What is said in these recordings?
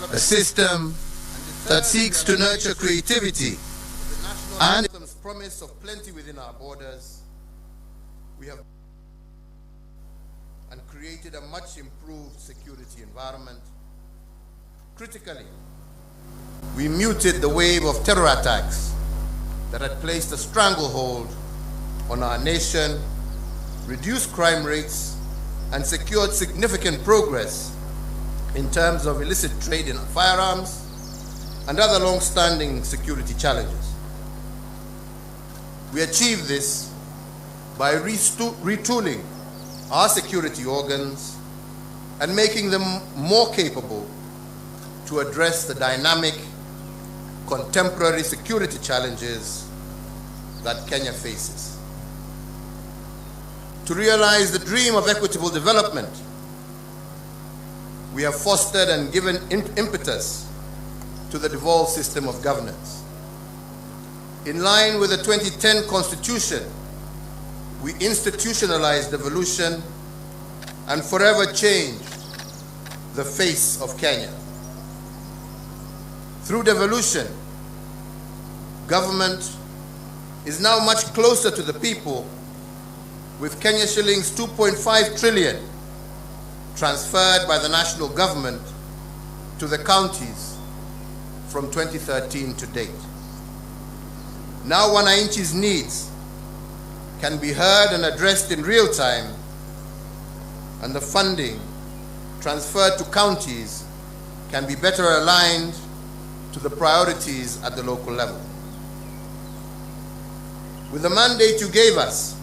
a system that seeks to nurture creativity and the promise of plenty within our borders. We have and created a much improved security environment. Critically, we muted the wave of terror attacks that had placed a stranglehold on our nation, reduced crime rates, and secured significant progress in terms of illicit trade in firearms and other long-standing security challenges. We achieved this by retooling our security organs and making them more capable to address the dynamic, contemporary security challenges that Kenya faces. To realize the dream of equitable development, we have fostered and given impetus to the devolved system of governance. In line with the 2010 Constitution, we institutionalized devolution and forever changed the face of Kenya. Through devolution, government is now much closer to the people, with Kenya shillings 2.5 trillion transferred by the national government to the counties from 2013 to date. Now Wananchi's needs can be heard and addressed in real time, and the funding transferred to counties can be better aligned to the priorities at the local level. With the mandate you gave us,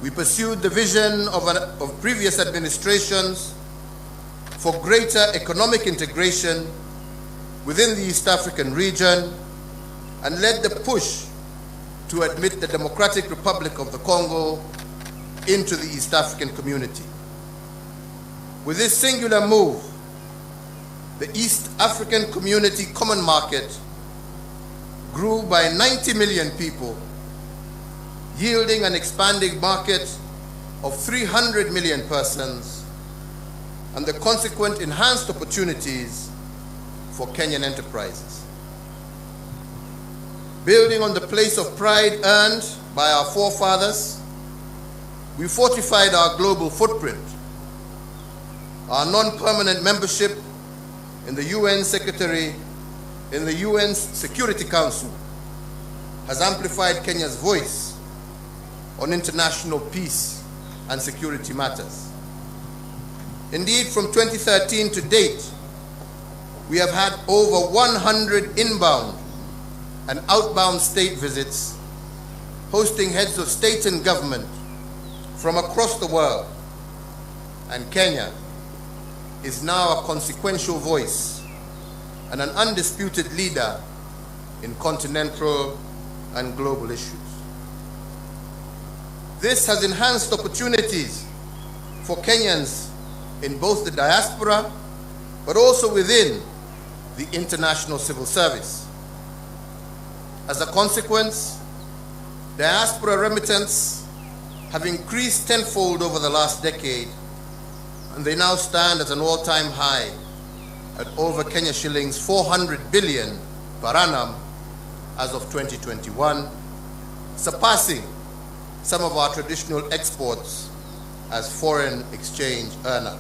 we pursued the vision of previous administrations for greater economic integration within the East African region and led the push to admit the Democratic Republic of the Congo into the East African community. With this singular move, the East African Community Common Market grew by 90 million people, yielding an expanding market of 300 million persons and the consequent enhanced opportunities for Kenyan enterprises. Building on the place of pride earned by our forefathers, we fortified our global footprint. Our non-permanent membership in the UN Security Council has amplified Kenya's voice on international peace and security matters. Indeed, from 2013 to date, we have had over 100 inbound and outbound state visits, hosting heads of state and government from across the world, and Kenya is now a consequential voice and an undisputed leader in continental and global issues. This has enhanced opportunities for Kenyans in both the diaspora, but also within the international civil service. As a consequence, diaspora remittance have increased tenfold over the last decade, and they now stand at an all-time high at over Kenya shillings 400 billion per annum as of 2021, surpassing some of our traditional exports as foreign exchange earner.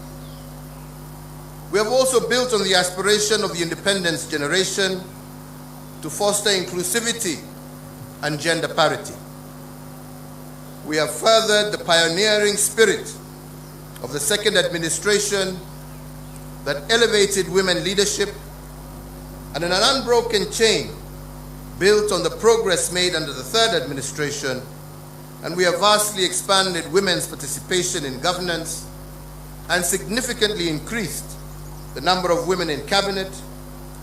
We have also built on the aspiration of the independence generation to foster inclusivity and gender parity. We have furthered the pioneering spirit of the second administration that elevated women leadership, and in an unbroken chain built on the progress made under the third administration, and we have vastly expanded women's participation in governance and significantly increased the number of women in cabinet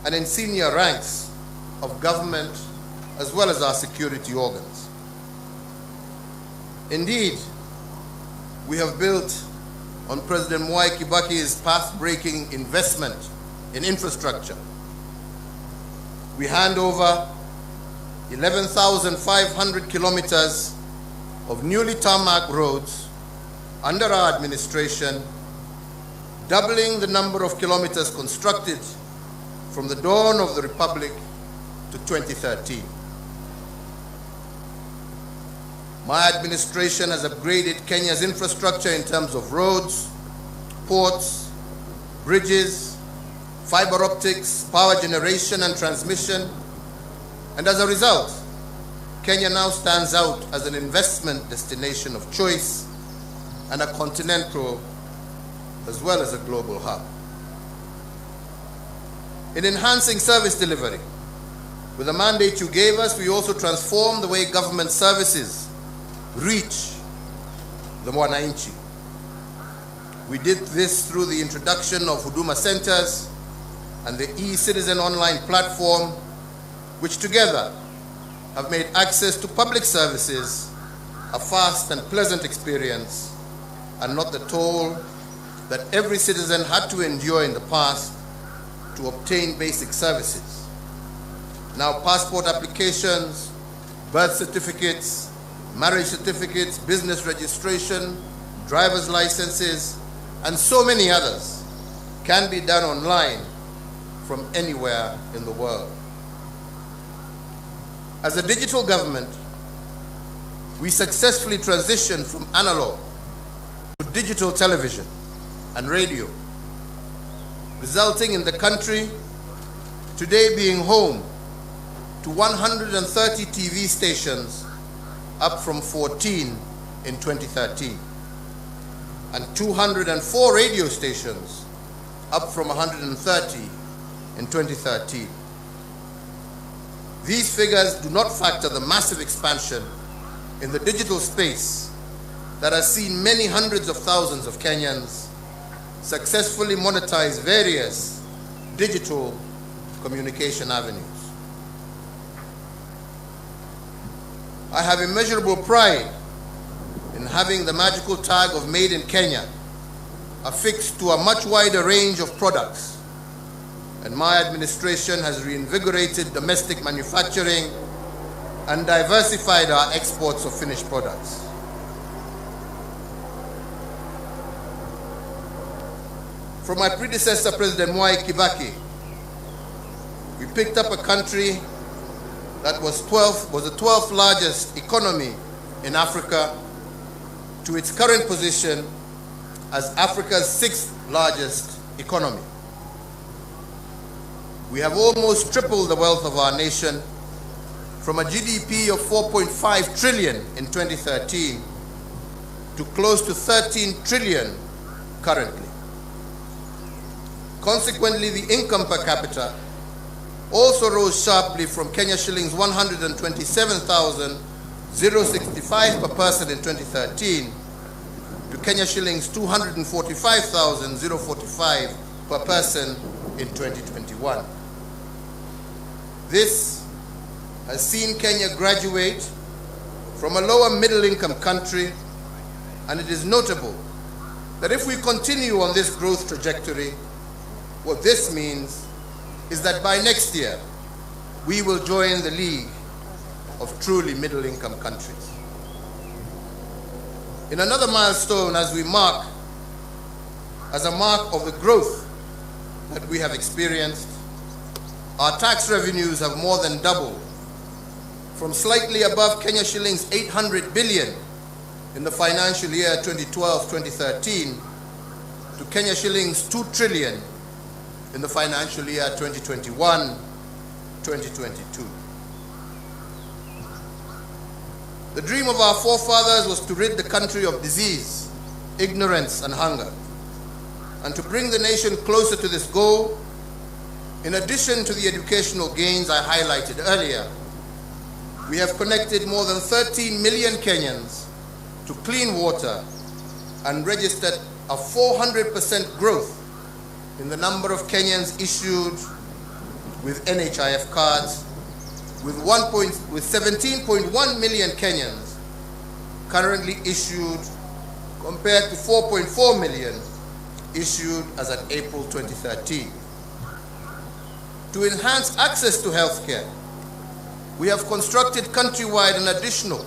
and in senior ranks of government, as well as our security organs. Indeed, we have built on President Mwai Kibaki's path-breaking investment in infrastructure. We hand over 11,500 kilometers of newly tarmac roads under our administration, doubling the number of kilometers constructed from the dawn of the Republic to 2013. My administration has upgraded Kenya's infrastructure in terms of roads, ports, bridges, fiber optics, power generation and transmission, and as a result, Kenya now stands out as an investment destination of choice and a continental as well as a global hub. In enhancing service delivery, with the mandate you gave us, we also transformed the way government services reach the Mwananchi. We did this through the introduction of Huduma Centers and the e-Citizen online platform, which together have made access to public services a fast and pleasant experience and not the toll that every citizen had to endure in the past to obtain basic services. Now passport applications, birth certificates, marriage certificates, business registration, driver's licenses, and so many others can be done online from anywhere in the world. As a digital government, we successfully transitioned from analog to digital television and radio, resulting in the country today being home to 130 TV stations, up from 14 in 2013, and 204 radio stations, up from 130 in 2013. These figures do not factor the massive expansion in the digital space that has seen many hundreds of thousands of Kenyans successfully monetize various digital communication avenues. I have immeasurable pride in having the magical tag of Made in Kenya affixed to a much wider range of products, and my administration has reinvigorated domestic manufacturing and diversified our exports of finished products. From my predecessor, President Mwai Kibaki, we picked up a country that was the 12th largest economy in Africa to its current position as Africa's 6th largest economy. We have almost tripled the wealth of our nation from a GDP of 4.5 trillion in 2013 to close to 13 trillion currently. Consequently, the income per capita also rose sharply from Kenya shillings 127,065 per person in 2013 to Kenya shillings 245,045 per person in 2021. This has seen Kenya graduate from a lower middle income country, and it is notable that if we continue on this growth trajectory, what this means is that by next year, we will join the league of truly middle-income countries. In another milestone as a mark of the growth that we have experienced, our tax revenues have more than doubled from slightly above Kenya shillings 800 billion in the financial year 2012-2013 to Kenya shillings 2 trillion in the financial year 2021-2022. The dream of our forefathers was to rid the country of disease, ignorance, and hunger. And to bring the nation closer to this goal, in addition to the educational gains I highlighted earlier, we have connected more than 13 million Kenyans to clean water and registered a 400% growth in the number of Kenyans issued with NHIF cards, with 17.1 million Kenyans currently issued compared to 4.4 million issued as at April 2013. To enhance access to healthcare, we have constructed countrywide an additional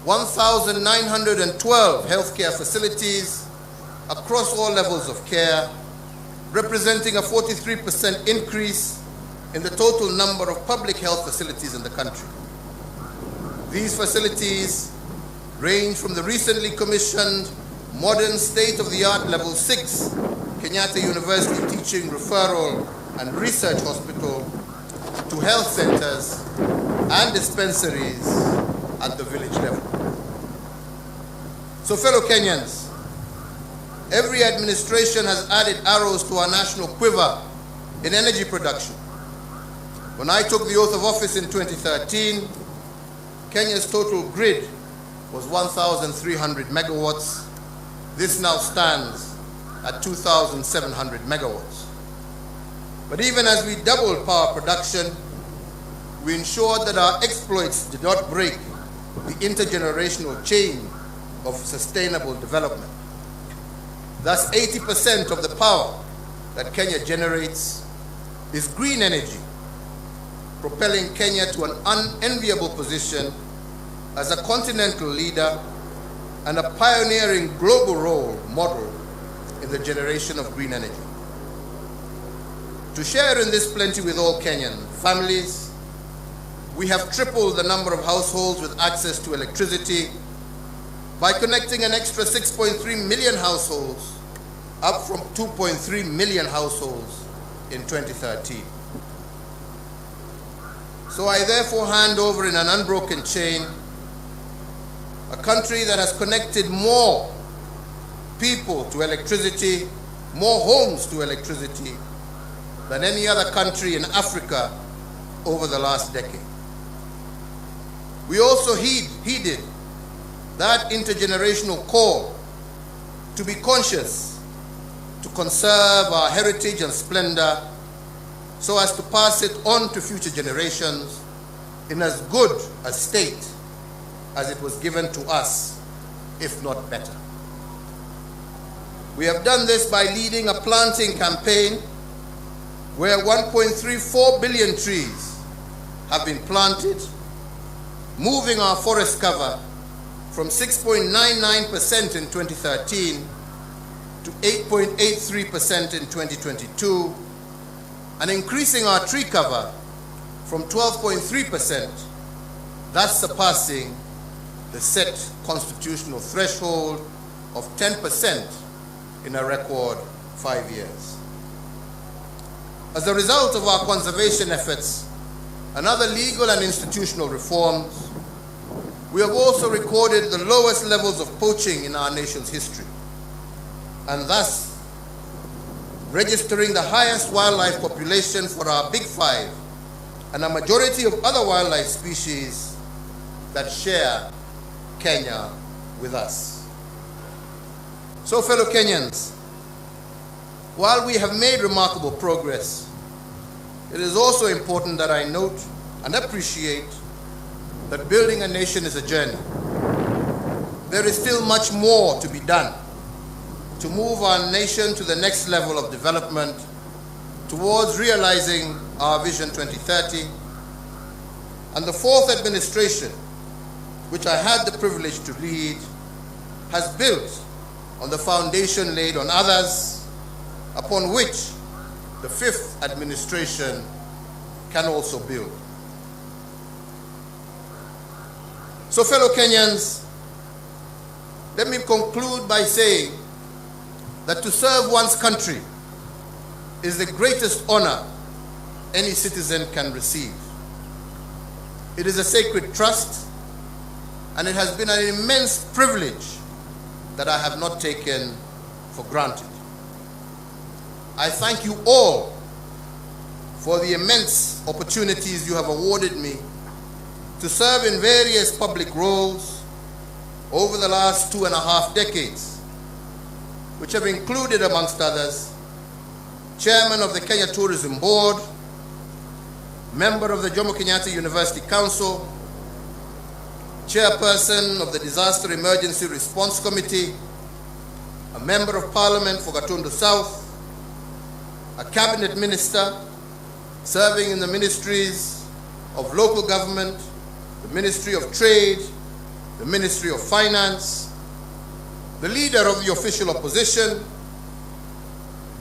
1,912 healthcare facilities across all levels of care, representing a 43% increase in the total number of public health facilities in the country. These facilities range from the recently commissioned modern state-of-the-art Level 6 Kenyatta University Teaching, Referral and Research Hospital to health centers and dispensaries at the village level. So fellow Kenyans, every administration has added arrows to our national quiver in energy production. When I took the oath of office in 2013, Kenya's total grid was 1,300 megawatts. This now stands at 2,700 megawatts. But even as we doubled power production, we ensured that our exploits did not break the intergenerational chain of sustainable development. Thus, 80% of the power that Kenya generates is green energy, propelling Kenya to an unenviable position as a continental leader and a pioneering global role model in the generation of green energy. To share in this plenty with all Kenyan families, we have tripled the number of households with access to electricity by connecting an extra 6.3 million households, up from 2.3 million households in 2013. So I therefore hand over in an unbroken chain a country that has connected more people to electricity, more homes to electricity than any other country in Africa over the last decade. We also heeded that intergenerational call to be conscious, to conserve our heritage and splendor so as to pass it on to future generations in as good a state as it was given to us, if not better. We have done this by leading a planting campaign where 1.34 billion trees have been planted, moving our forest cover from 6.99% in 2013 to 8.83% in 2022, and increasing our tree cover from 12.3%, thus surpassing the set constitutional threshold of 10% in a record 5 years. As a result of our conservation efforts and other legal and institutional reforms, we have also recorded the lowest levels of poaching in our nation's history, and thus registering the highest wildlife population for our Big Five and a majority of other wildlife species that share Kenya with us. So fellow Kenyans, while we have made remarkable progress, it is also important that I note and appreciate that building a nation is a journey. There is still much more to be done to move our nation to the next level of development towards realizing our Vision 2030. And the fourth administration, which I had the privilege to lead, has built on the foundation laid on others, upon which the fifth administration can also build. So fellow Kenyans, let me conclude by saying that to serve one's country is the greatest honor any citizen can receive. It is a sacred trust, and it has been an immense privilege that I have not taken for granted. I thank you all for the immense opportunities you have awarded me to serve in various public roles over the last 2.5 decades, which have included, amongst others, Chairman of the Kenya Tourism Board, Member of the Jomo Kenyatta University Council, Chairperson of the Disaster Emergency Response Committee, a Member of Parliament for Gatundu South, a Cabinet Minister serving in the Ministries of Local Government, the Ministry of Trade, the Ministry of Finance, the Leader of the Official Opposition,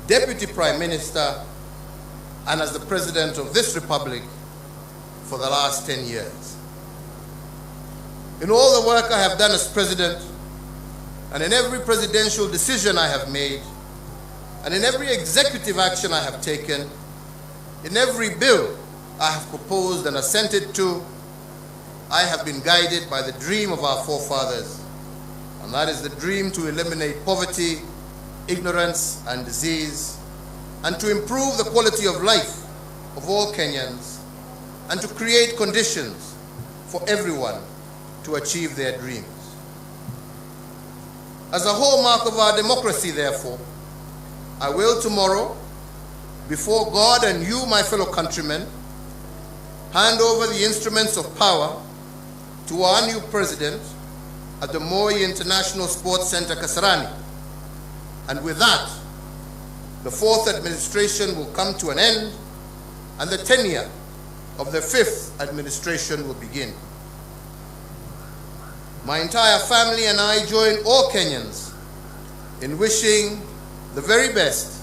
Deputy Prime Minister, and as the President of this Republic for the last 10 years. In all the work I have done as President, and in every presidential decision I have made, and in every executive action I have taken, in every bill I have proposed and assented to, I have been guided by the dream of our forefathers, and that is the dream to eliminate poverty, ignorance, and disease, and to improve the quality of life of all Kenyans, and to create conditions for everyone to achieve their dreams. As a hallmark of our democracy, therefore, I will tomorrow, before God and you, my fellow countrymen, hand over the instruments of power to our new president at the Moi International Sports Center, Kasarani. And with that, the fourth administration will come to an end, and the tenure of the fifth administration will begin. My entire family and I join all Kenyans in wishing the very best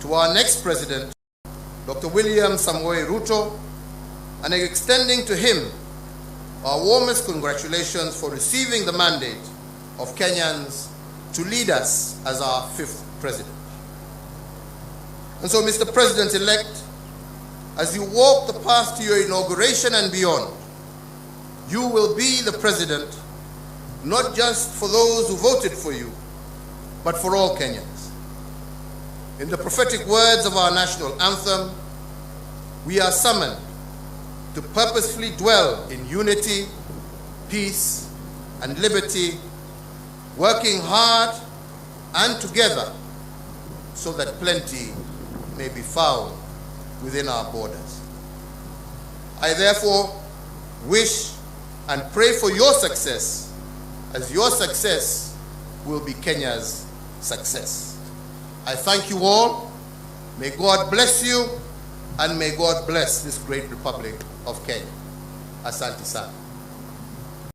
to our next president, Dr. William Samoei Ruto, and extending to him our warmest congratulations for receiving the mandate of Kenyans to lead us as our fifth president. And so, Mr. President-elect, as you walk the path to your inauguration and beyond, you will be the president not just for those who voted for you, but for all Kenyans. In the prophetic words of our national anthem, we are summoned to purposefully dwell in unity, peace, and liberty, working hard and together so that plenty may be found within our borders. I therefore wish and pray for your success, as your success will be Kenya's success. I thank you all. May God bless you, and may God bless this great Republic of Kenya. Asante sana.